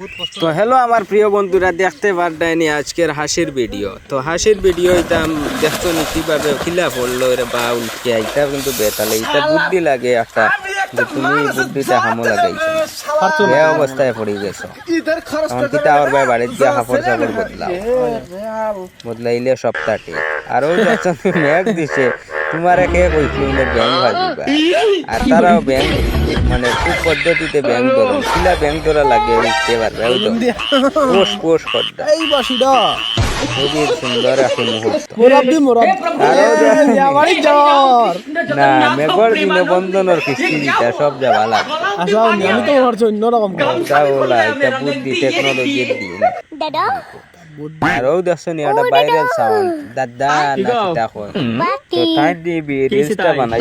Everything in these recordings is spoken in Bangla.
তো হ্যালো আমার প্রিয় বন্ধুরা, দেখতে পারবেন আজকের হাসির ভিডিও। তো হাসির ভিডিও এটা দেখছো নি কিভাবে খিলা পড়লো রে বা উল্টে, এটা কিন্তু বেতালে এটা বুদ্ধি লাগে একটা, যে তুমি বুদ্ধিটা হামো লাগাইছো এ অবস্থায় পড়ে গেছো। তখন কিতা আর ভাই বাড়িতে গিয়া কাপড় চাপড় বদলাইলে সপ্তাহটি আর ওই দেখছো মেঘ দিছে, তোমার একে কইছিল ব্যাংক ভাজিবা, আর তারাও ব্যাংক মানে খুব পদ্ধতিতে ব্যাংক ধরো খিলা ব্যাংক ধরা লাগে উঠতে পারবে। ওই তো পোষ পোষ করদা এই বাসিডা খুবই সুন্দর একটা মুহূর্ত। না মেঘর দিনে বন্ধনের কিস্তি দিতা সব যাবা লাগে। আমি তো ভাবছি অন্যরকম এটা বুদ্ধি টেকনোলজির দিন। আর ও দেখছো নি একটা ভাইরাল সাউন্ড দাদা না কিতা কয়, তো তাই দিবি রিলসটা বানাই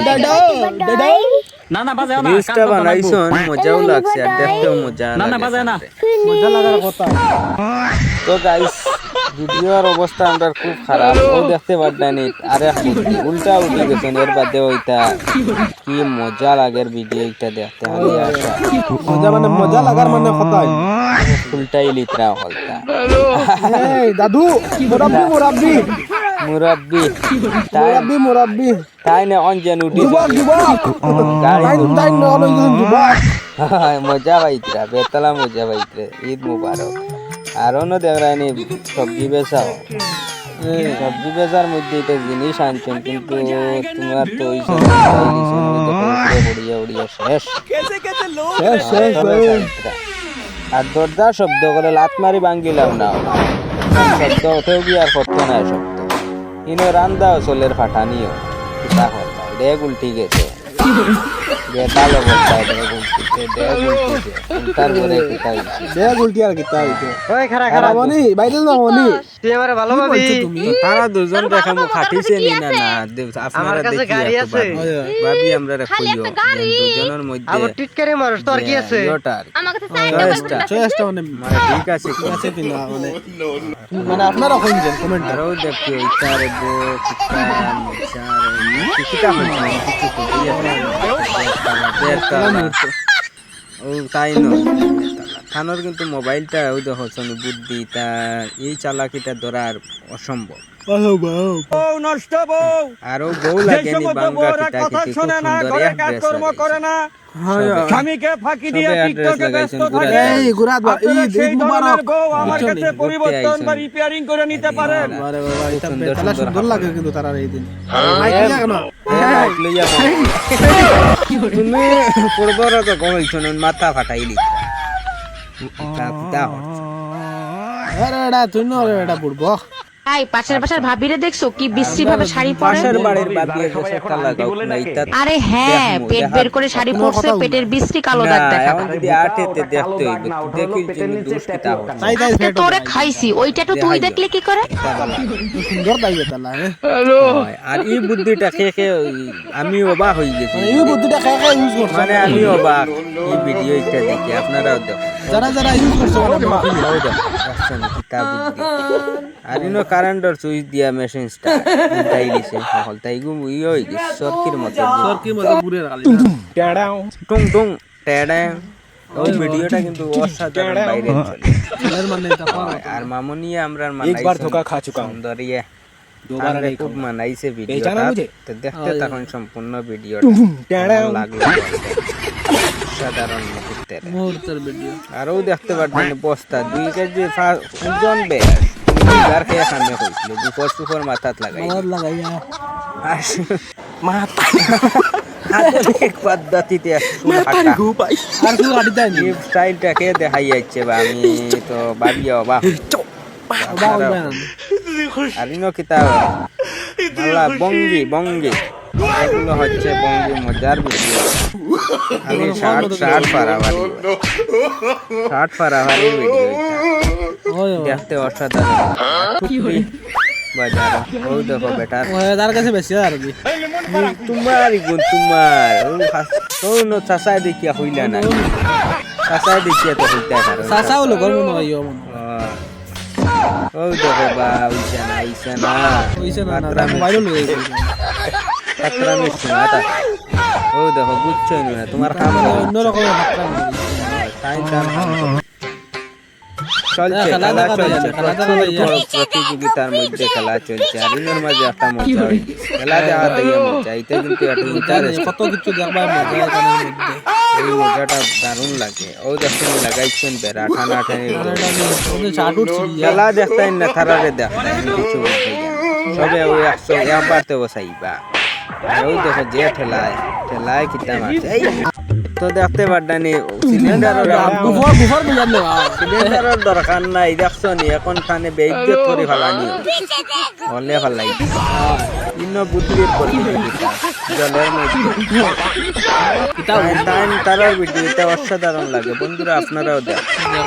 না না বাজে না রিলসটা বানাইছন, মজাও লাগছে আর দেখতেও মজা না না বাজে না লাগছে। মজা লাগার কথা। তো গাইস ভিডিওর অবস্থা আমরা খুব খারাপ, ও দেখতে পারবেন আর এক বুদ্ধি উল্টা উঠে গেছেন। এর বাদে ওইটা কি মজা লাগের ভিডিও এটা দেখতে হবে। মজা মানে মজা লাগার মানে কথা উল্টাই লিতরা হলতা এই দাদু মুরাব্বি মুরাব্বি মুরব্বি মুরাব্বি মুরাব্বি তাই না অঞ্জন উঠি যুবক যুবক গাড়ি তাই না হলো যুবক মজা পাইতরা বেতলা মজা পাইতরে। ঈদ মুবারক। আর অন্য দেখরানি সবজি বেচাও, সবজি বেচার মধ্যে এটা জিনিস আনছেন, কিন্তু তোমার তো ওই উড়িয়া উড়িয়া শেষ শেষ শেষ আর দরজা শব্দ করে লাত মারি ভাঙ্গিলাম না শব্দ ওঠেও কি আর করতো না শব্দ ইনো রান্দাও চলের ফাটানিও কিতা হল্লা ডেগ উল্টি গেছে বেতাল অবস্থায় ডেগ উল্টিছে তারপরে কিতা হইছে দেখ উল্টি আর কিতা হইছে ওই খারা খারা বনি বাইরে না বনি তুই আমারে ভালো ভাবি তুমি তারা দুজন দেখামু খাটিছে নি না না আপনারা দেখি ভাবি আমরা কইও দুজনের মধ্যে আবার টিটকারে মারছ তোর কি আছে আমার কাছে চয়েসটা মানে ঠিক আছে কি আছে কি না মানে মানে আপনারা কইছেন কমেন্ট আরো দেখি ইতারে গো কিতা হচ্ছে কিছু ও তাই নয় খানোর কিন্তু মোবাইলটা ওই দেখো বুদ্ধি তা এই চালাকিটা ধরার অসম্ভব। নষ্ট বউ আরো বউ লাগেনি বাংলা কিটা কিটি খুব সুন্দর এক ড্রেস করে না স্বামীকে ফাঁকি দিয়ে টিকটকে ব্যস্ত থাকে। এই গুরাত ঈদ মুবারক আমার কাছে পরিবর্তন বা রিপেয়ারিং করে নিতে পারেন। আরে বাবা এটা বেতলা সুন্দর লাগে কিন্তু তার এই দিন মাইক লাগা না লইয়া তুমি পড়বর তো কইছ না মাথা ফাটাইলি কিতা আরে এটা তুই না এটা পড়বো তাই পাশের বাসার ভাবিরে দেখছো কি বিশ্রী ভাবে শাড়ি পরে? পাশের বাড়ির বাবি একটা লাগাও না এটা। আরে হ্যাঁ পেট বের করে শাড়ি পরছে, পেটের বিশ্রী কালো দাগ দেখা এখন যদি আটেতে দেখতে হইবে দেখি তুমি দোষ কিতা হচ্ছে। তাই তাই আজকে তোরে খাইছি ওইটা তো তুই দেখলে কি করে? সুন্দর তাই বেতলা আর এই বুদ্ধিটা খেয়ে আমি অবাক হয়ে গেছি। এই বুদ্ধিটা খায় ইউজ করছ মানে আমি অবাক এই ভিডিওটা দেখে, আপনারাও দেখো যারা যারা ইউজ করছ মানে কিতা বুদ্ধি। আর ইনো কারেন্টর সুইচ দিয়া মেশিন স্টার্ট তাই দিছে হল তাই গু ইই সরকির মতো পুরে রাখালি টুং টুং টেডা। ওই ভিডিওটা কিন্তু অসাধারণ বাইরে চলে মানে এটা আর মামুনি আমরা মানাইছি একবার ধোকা খা চুকা সুন্দরিয়ে দুবারা খুব মানাইছে ভিডিওটা। তো দেখতে তখন সম্পূর্ণ ভিডিওটা লাগলো সাধারণ মুহূর্তের ভিডিও আরও দেখতে পারবেন বস্তা 2 কেজি ওজন বে গার খেয়ে খানে হইছিল দুপুর সুপুর মাথাত লাগাইয়া মাথা আধুনিক পদ্ধতিতে স্টাইলটাকে দেখাই যাচ্ছে বা আমি তো বাড়িও বা আর ইনো কিতাব বঙ্গি বঙ্গি এগুলো হচ্ছে বঙ্গি মজার ভিডিও। আমি ষাট পারাবারি ভিডিও দেখতে অসাধারণ বাজার। ও দেখো বেটা তার কাছে বেশি আর কি তোমার গুণ তোমার ও নো চাষায় দেখিয়া হইলা না চাষায় দেখিয়া তো হইতা কারণ চাচা হলো গর্ব নয় ও দেখো বা হইছে না মোবাইল লয়ে গেছে খাতরা মিষ্টি না তা ও দেখো বুঝছই না তোমার কাম অন্য রকমের টাইম চলছে খেলা খেলা দেখা চলছে যায়, খেলা দেখা প্রচুর যায়। প্রতিযোগিতার মধ্যে খেলা চলছে আর এর মাঝে একটা মজা হয়েছে খেলা দেখা থেকে মজা এটা কিন্তু একটা ইন্টারেস্ট কত কিছু দেখবার মজা এখানের মধ্যে এই মজাটা দারুণ লাগে ও দেখুন লাগাইছেন বেড়া টানা টানি ওদের চাট উঠছি খেলা দেখতেন না তারারে দেখতেন কিছু বলতে গেলে সবে ওই একশো একবারতে বসাইবা আর ওই দেখো যে ঠেলায় ঠেলায় কিতা মারছে এই তো দেখতে পারদানি সিলিন্ডারের বুফর বুফর বুঝার নেওয়া সিলিন্ডারের দরকার নাই দেখছো নি এখন খানে বেইজ্জত করে ফেলানি হলে ফেলাই ইন্ন বুদ্ধির প্রতিযোগিতা জলের মধ্যে টাইম তারার ভিডিওটা অসাধারণ লাগে বন্ধুরা আপনারাও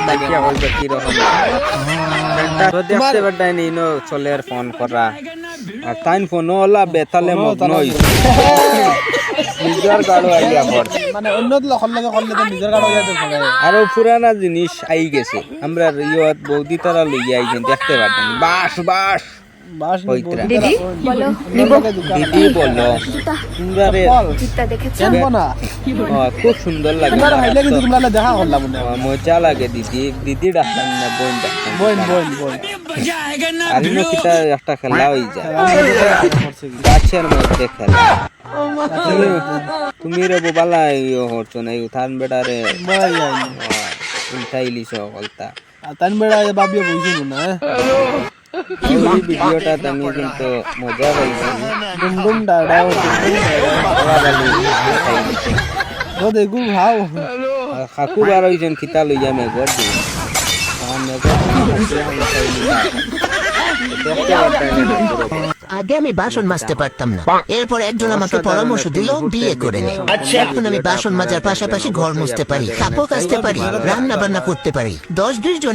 দেখিয়া বলবে কিরকম তো দেখতে পারদানি ইনো চলের ফোন করা আর টাইম ফোন ওলা বেতালে মত নই নিজের গাড়ো আইয়া পর মানে অন্য লখল লাগে নিজের গাড়ি হইয়া দেখে আরো পুরানা জিনিস আই গেছে আমরা ইয়ত বৌদি তারা লইয়া আইছেন দেখতে পারবেন বাস বাস বাস পইত্রা দিদি বলো দিদি বললো তোমরা রে জুতা দেখেছো জানবো না খুব সুন্দর লাগে তোমরা ভাইলে কিন্তু তোমরা দেখা করলাম না মজা লাগে দিদি দিদি ডাক্তার না বোন ডাক্তার বোন বোন বোন আর ইনো কিটা একটা খেলা হই যায় গাছের মধ্যে খেলা তুমি রে বোবালা ইয়ে হচ্ছ না উঠান বেটারে উল্টাইলি সকলতা তান বেড়া বাবিয়ে বইছিল না এই ভিডিওটা তুমি কিন্তু মজা পাইছি ডুম ডুম ডাড়াও ও দেখু ভাও খাকু বার হইছেন খিতা লইয়া মেঘর দি আগে আমি বাসন মাজতে পারতাম না এরপর একজন আমাকে পরামর্শ দিল বিয়ে করে নে এখন আমি বাসন মাজার পাশাপাশি ঘর মুছতে পারি কাপড় কাচতে পারি রান্না বান্না করতে পারি 10-20 জনের